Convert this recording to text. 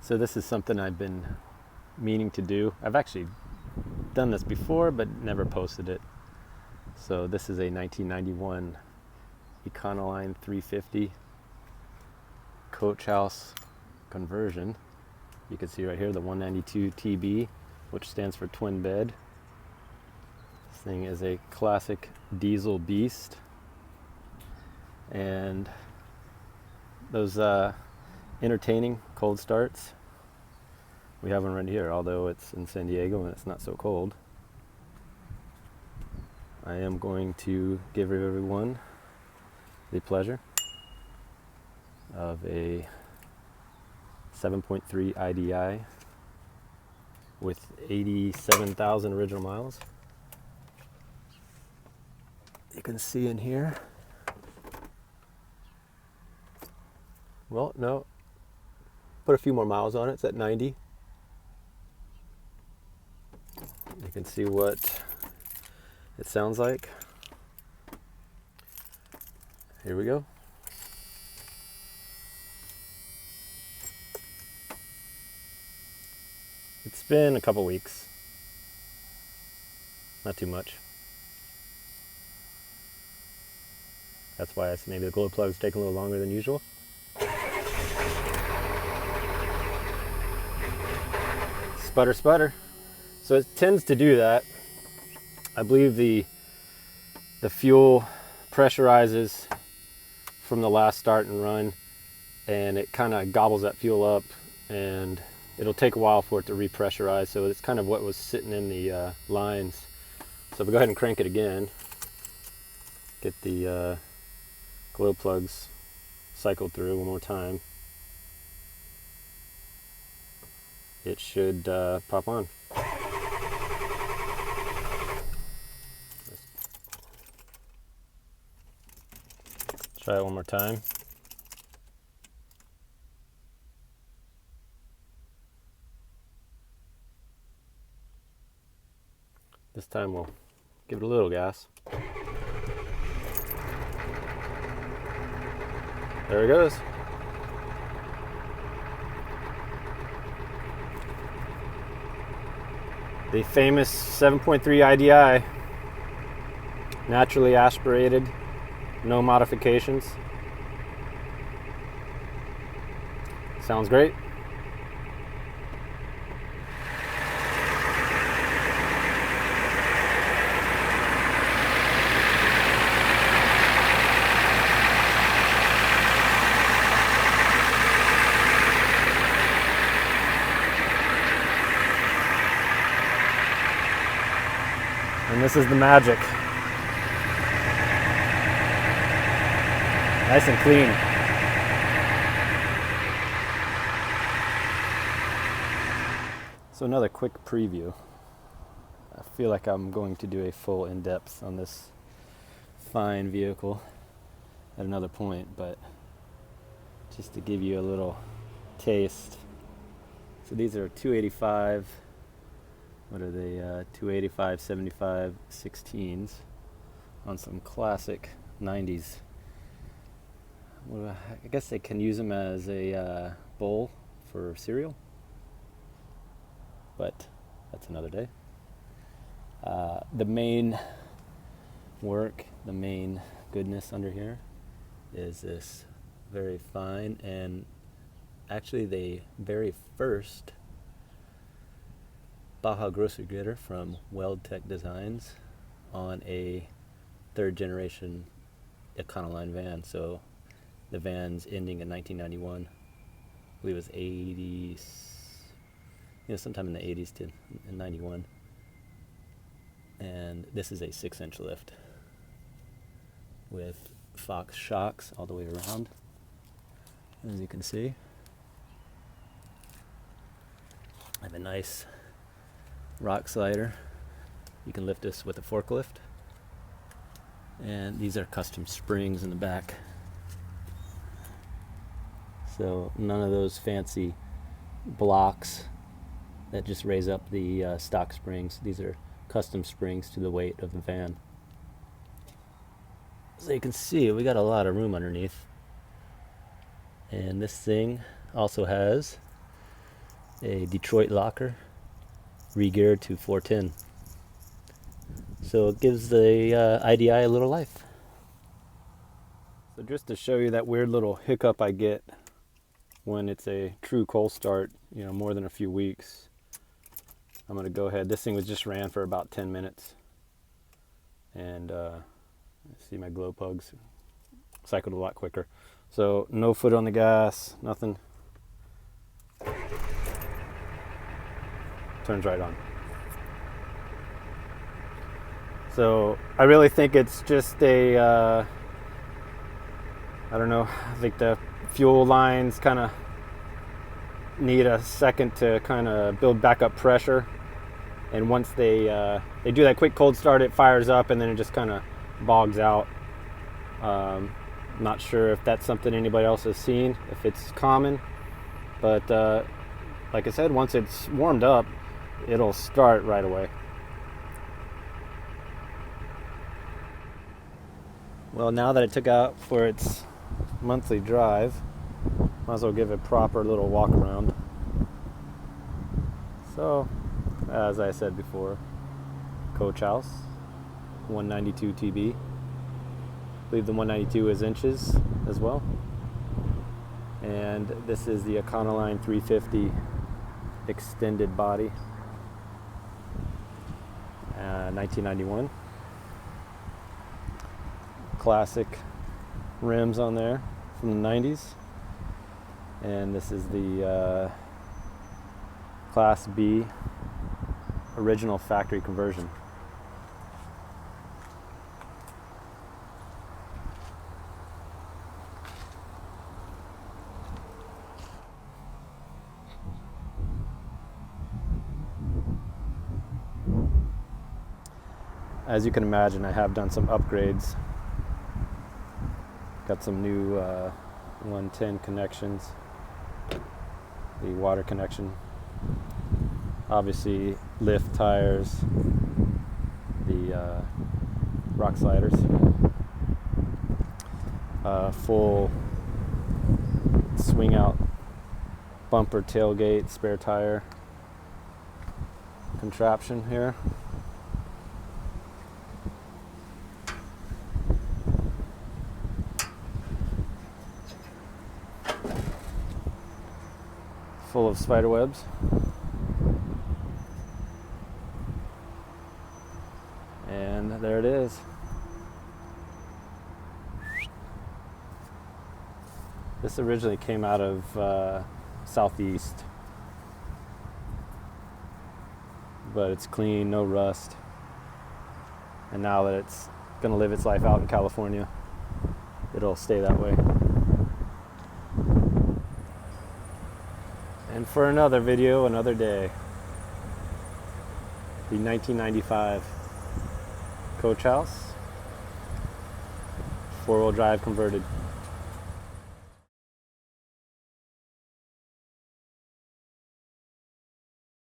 So this is something I've been meaning to do. I've actually done this before, but never posted it. So this is a 1991 Econoline 350 coach house conversion. You can see right here the 192 TB, which stands for twin bed. This thing is a classic diesel beast, and those entertaining cold starts, we have one right here, although it's in San Diego and it's not so cold. I am going to give everyone the pleasure of a 7.3 IDI with 87,000 original miles. You can see in here, well, no, put a few more miles on it, it's at 90. You can see what it sounds like. Here we go. It's been a couple weeks, not too much. That's why maybe the glow plug's taking a little longer than usual. Sputter, sputter. So it tends to do that. I believe the fuel pressurizes from the last start and run, and it kind of gobbles that fuel up, and it'll take a while for it to repressurize. So it's kind of what was sitting in the lines. So if we go ahead and crank it again, get the glow plugs cycled through one more time, it should pop on. Try it one more time. This time we'll give it a little gas. There it goes. The famous 7.3 IDI, naturally aspirated, no modifications. Sounds great. And this is the magic. Nice and clean. So another quick preview. I feel like I'm going to do a full in-depth on this fine vehicle at another point, but just to give you a little taste. So these are 285, what are they, 285 75 16s on some classic 90s. Well, I guess they can use them as a bowl for cereal, but that's another day. The main work, the main goodness under here is this very fine and actually the very first Baja grocery getter from Weld Tech Designs on a third generation Econoline van. So the van's ending in 1991. I believe it was 80s, sometime in the 80s to 91. And this is a 6-inch lift with Fox shocks all the way around, as you can see. I have a nice rock slider. You can lift this with a forklift. And these are custom springs in the back. So none of those fancy blocks that just raise up the stock springs. These are custom springs to the weight of the van. So you can see we got a lot of room underneath. And this thing also has a Detroit locker re-geared to 410. So it gives the IDI a little life. So just to show you that weird little hiccup I get when it's a true cold start, you know, more than a few weeks, I'm going to go ahead. This thing was just ran for about 10 minutes. And see my glow plugs cycled a lot quicker. So no foot on the gas, nothing. Turns right on. So I really think it's just a, I don't know, I think the fuel lines kind of need a second to kind of build back up pressure. And once they do that quick cold start, it fires up and then it just kind of bogs out. Not sure if that's something anybody else has seen, if it's common, but like I said, once it's warmed up, it'll start right away. Well, now that it took out for its monthly drive, might as well give it a proper little walk around. So, as I said before, coach house, 192 TB. I believe the 192 is inches as well. And this is the Econoline 350 extended body, 1991. Classic rims on there from the 90s. And this is the Class B original factory conversion. As you can imagine, I have done some upgrades. Got some new 110 connections, the water connection, obviously lift tires, the rock sliders, full swing out bumper tailgate spare tire contraption here. Full of spider webs. And there it is. This originally came out of Southeast, but it's clean, no rust. And now that it's going to live its life out in California, it'll stay that way. And for another video, another day, the 1995 coach house, 4-wheel drive converted.